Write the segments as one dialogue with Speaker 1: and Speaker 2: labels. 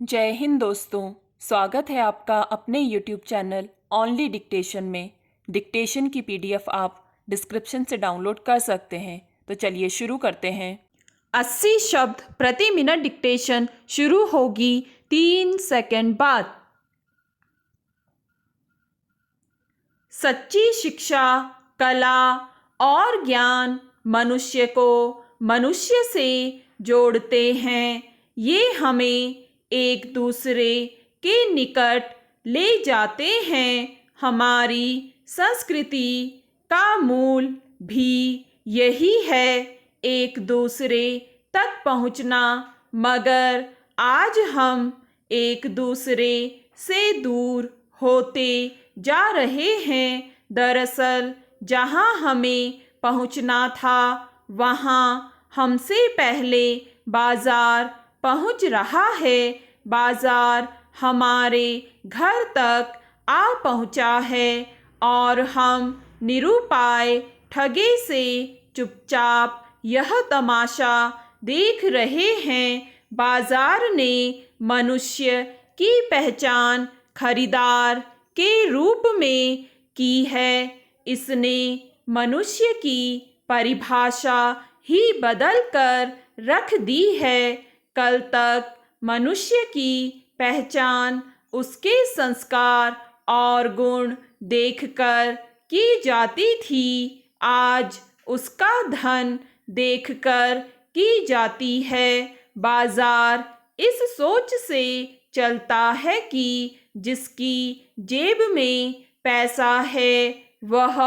Speaker 1: जय हिंद दोस्तों। स्वागत है आपका अपने YouTube चैनल ओनली डिक्टेशन में। डिक्टेशन की PDF आप डिस्क्रिप्शन से डाउनलोड कर सकते हैं। तो चलिए शुरू करते हैं। 80 शब्द प्रति मिनट डिक्टेशन शुरू होगी 3 सेकंड बाद। सच्ची शिक्षा, कला और ज्ञान मनुष्य को मनुष्य से जोड़ते हैं। ये हमें एक दूसरे के निकट ले जाते हैं। हमारी संस्कृति का मूल भी यही है, एक दूसरे तक पहुंचना। मगर आज हम एक दूसरे से दूर होते जा रहे हैं। दरअसल जहां हमें पहुंचना था वहां हमसे पहले बाजार पहुंच रहा है। बाजार हमारे घर तक आ पहुंचा है और हम निरुपाय ठगे से चुपचाप यह तमाशा देख रहे हैं। बाजार ने मनुष्य की पहचान खरीदार के रूप में की है। इसने मनुष्य की परिभाषा ही बदल कर रख दी है। कल तक मनुष्य की पहचान उसके संस्कार और गुण देखकर की जाती थी। आज उसका धन देखकर की जाती है। बाजार इस सोच से चलता है कि जिसकी जेब में पैसा है वह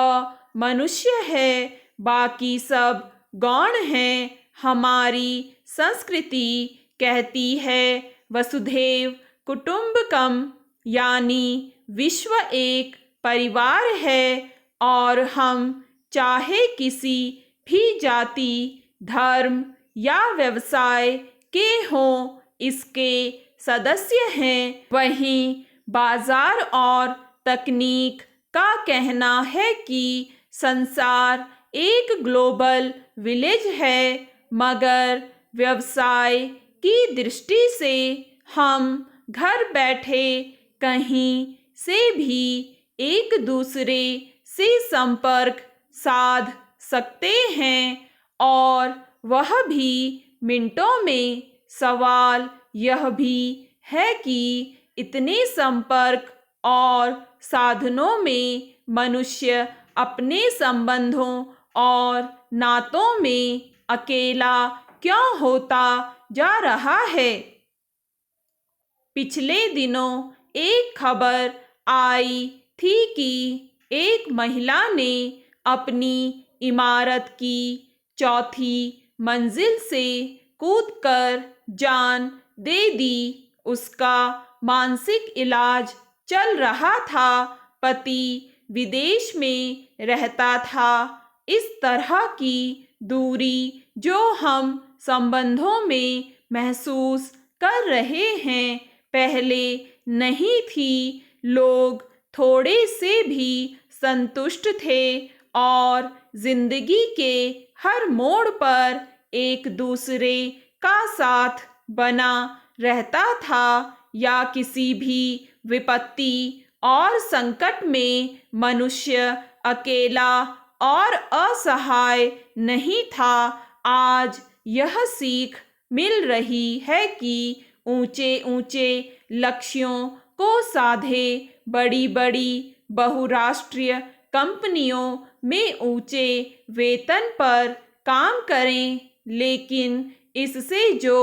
Speaker 1: मनुष्य है, बाकी सब गौण हैं। हमारी संस्कृति कहती है वसुधैव कुटुंबकम, यानी विश्व एक परिवार है और हम चाहे किसी भी जाति, धर्म या व्यवसाय के हों, इसके सदस्य हैं। वहीं बाजार और तकनीक का कहना है कि संसार एक ग्लोबल विलेज है। मगर व्यवसाय की दृष्टि से हम घर बैठे कहीं से भी एक दूसरे से संपर्क साध सकते हैं, और वह भी मिनटों में। सवाल यह भी है कि इतने संपर्क और साधनों में मनुष्य अपने संबंधों और नातों में अकेला क्यों होता जा रहा है। पिछले दिनों एक खबर आई थी कि एक महिला ने अपनी इमारत की चौथी मंजिल से कूदकर जान दे दी। उसका मानसिक इलाज चल रहा था। पति विदेश में रहता था। इस तरह की दूरी जो हम संबंधों में महसूस कर रहे हैं, पहले नहीं थी। लोग थोड़े से भी संतुष्ट थे और जिंदगी के हर मोड़ पर एक दूसरे का साथ बना रहता था, या किसी भी विपत्ति और संकट में मनुष्य अकेला और असहाय नहीं था। आज यह सीख मिल रही है कि ऊंचे ऊंचे लक्ष्यों को साधे, बड़ी बड़ी बहुराष्ट्रीय कंपनियों में ऊंचे वेतन पर काम करें, लेकिन इससे जो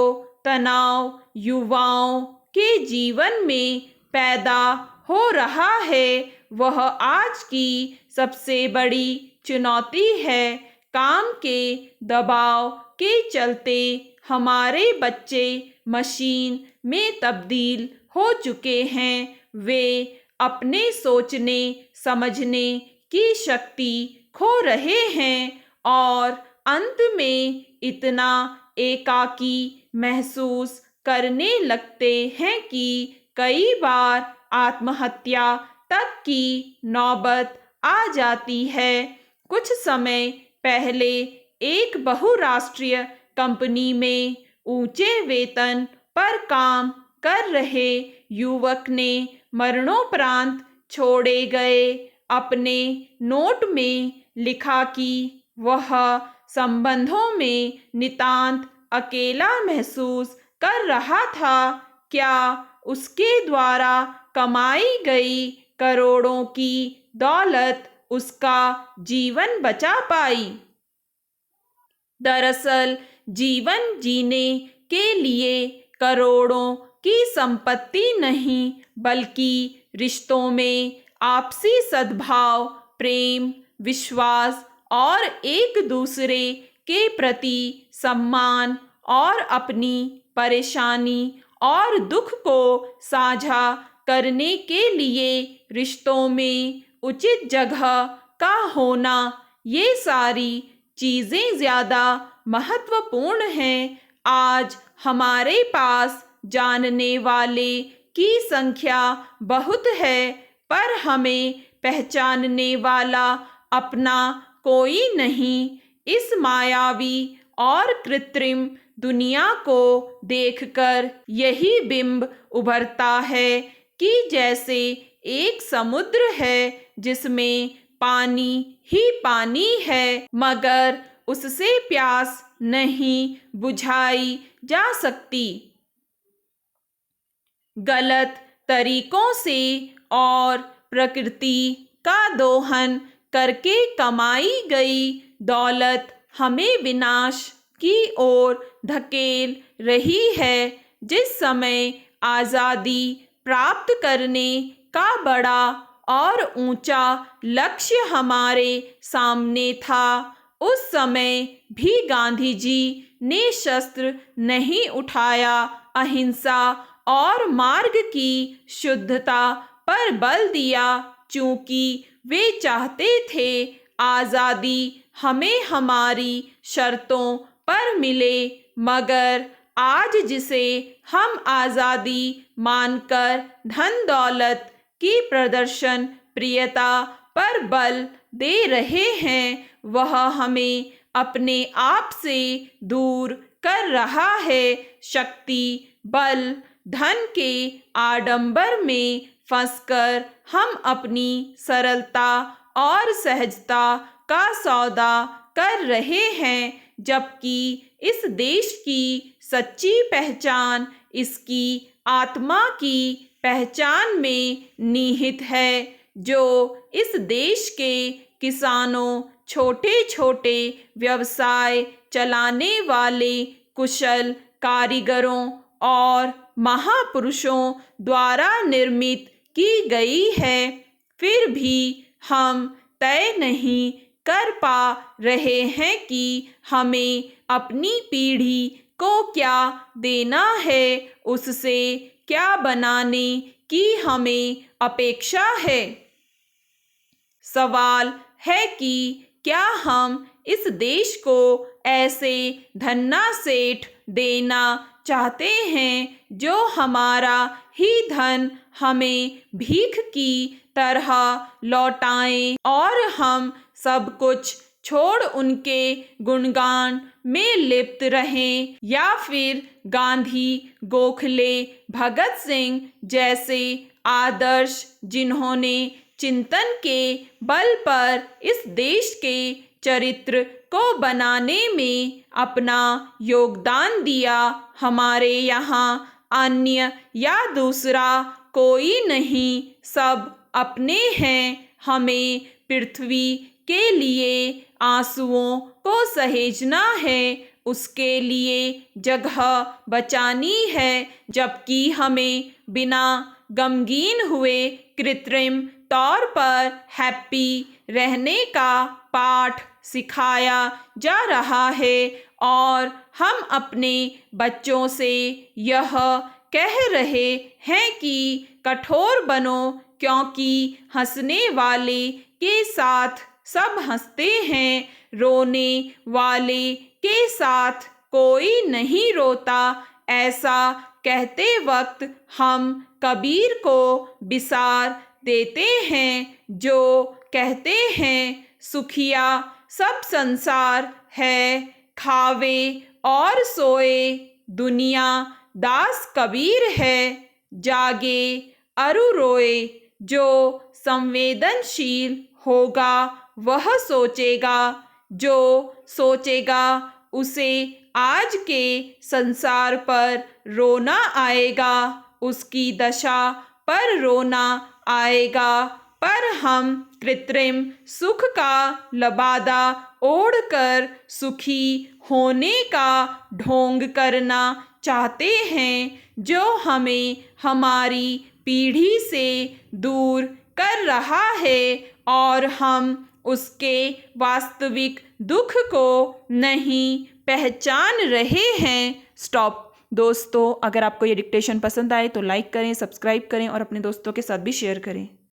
Speaker 1: तनाव युवाओं के जीवन में पैदा हो रहा है वह आज की सबसे बड़ी चुनौती है। काम के दबाव के चलते हमारे बच्चे मशीन में तब्दील हो चुके हैं। वे अपने सोचने समझने की शक्ति खो रहे हैं और अंत में इतना एकाकी महसूस करने लगते हैं कि कई बार आत्महत्या तक की नौबत आ जाती है। कुछ समय पहले एक बहुराष्ट्रीय कंपनी में ऊंचे वेतन पर काम कर रहे युवक ने मरणोपरांत छोड़े गए अपने नोट में लिखा कि वह संबंधों में नितांत अकेला महसूस कर रहा था। क्या उसके द्वारा कमाई गई करोड़ों की दौलत उसका जीवन बचा पाई? दरअसल जीवन जीने के लिए करोड़ों की संपत्ति नहीं, बल्कि रिश्तों में आपसी सद्भाव, प्रेम, विश्वास और एक दूसरे के प्रति सम्मान और अपनी परेशानी और दुख को साझा करने के लिए रिश्तों में उचित जगह का होना, ये सारी चीजें ज्यादा महत्वपूर्ण हैं। आज हमारे पास जानने वाले की संख्या बहुत है, पर हमें पहचानने वाला अपना कोई नहीं। इस मायावी और कृत्रिम दुनिया को देखकर यही बिंब उभरता है कि जैसे एक समुद्र है जिसमें पानी ही पानी है, मगर उससे प्यास नहीं बुझाई जा सकती। गलत तरीकों से और प्रकृति का दोहन करके कमाई गई दौलत हमें विनाश की ओर धकेल रही है। जिस समय आज़ादी प्राप्त करने का बड़ा और ऊंचा लक्ष्य हमारे सामने था, उस समय भी गांधी जी ने शस्त्र नहीं उठाया, अहिंसा और मार्ग की शुद्धता पर बल दिया, क्योंकि वे चाहते थे आज़ादी हमें हमारी शर्तों पर मिले। मगर आज जिसे हम आज़ादी मानकर धन दौलत की प्रदर्शन प्रियता पर बल दे रहे हैं, वह हमें अपने आप से दूर कर रहा है। शक्ति, बल, धन के आडंबर में फंसकर हम अपनी सरलता और सहजता का सौदा कर रहे हैं, जबकि इस देश की सच्ची पहचान इसकी आत्मा की पहचान में निहित है, जो इस देश के किसानों, छोटे छोटे व्यवसाय चलाने वाले कुशल कारीगरों और महापुरुषों द्वारा निर्मित की गई है। फिर भी हम तय नहीं कर पा रहे हैं कि हमें अपनी पीढ़ी को क्या देना है, उससे क्या बनाने की हमें अपेक्षा है। सवाल है कि क्या हम इस देश को ऐसे धन्ना सेठ देना चाहते हैं जो हमारा ही धन हमें भीख की तरह लौटाएं और हम सब कुछ छोड़ उनके गुणगान में लिप्त रहें, या फिर गांधी, गोखले, भगत सिंह जैसे आदर्श जिन्होंने चिंतन के बल पर इस देश के चरित्र को बनाने में अपना योगदान दिया, हमारे यहाँ अन्य या दूसरा कोई नहीं, सब अपने हैं। हमें पृथ्वी के लिए आंसुओं को सहेजना है, उसके लिए जगह बचानी है, जबकि हमें बिना गमगीन हुए कृत्रिम तौर पर हैप्पी रहने का पाठ सिखाया जा रहा है। और हम अपने बच्चों से यह कह रहे हैं कि कठोर बनो, क्योंकि हंसने वाले के साथ सब हंसते हैं, रोने वाले के साथ कोई नहीं रोता। ऐसा कहते वक्त हम कबीर को बिसार देते हैं, जो कहते हैं सुखिया सब संसार है, खावे और सोए दुनिया
Speaker 2: दास कबीर है, जागे अरु रोए। जो संवेदनशील होगा वह सोचेगा, जो सोचेगा उसे आज के संसार पर रोना आएगा, उसकी दशा पर रोना आएगा। पर हम कृत्रिम सुख का लबादा ओढ़कर सुखी होने का ढोंग करना चाहते हैं, जो हमें हमारी पीढ़ी से दूर कर रहा है और हम उसके वास्तविक दुख को नहीं पहचान रहे हैं। स्टॉप। दोस्तों, अगर आपको ये डिक्टेशन पसंद आए तो लाइक करें, सब्सक्राइब करें और अपने दोस्तों के साथ भी शेयर करें।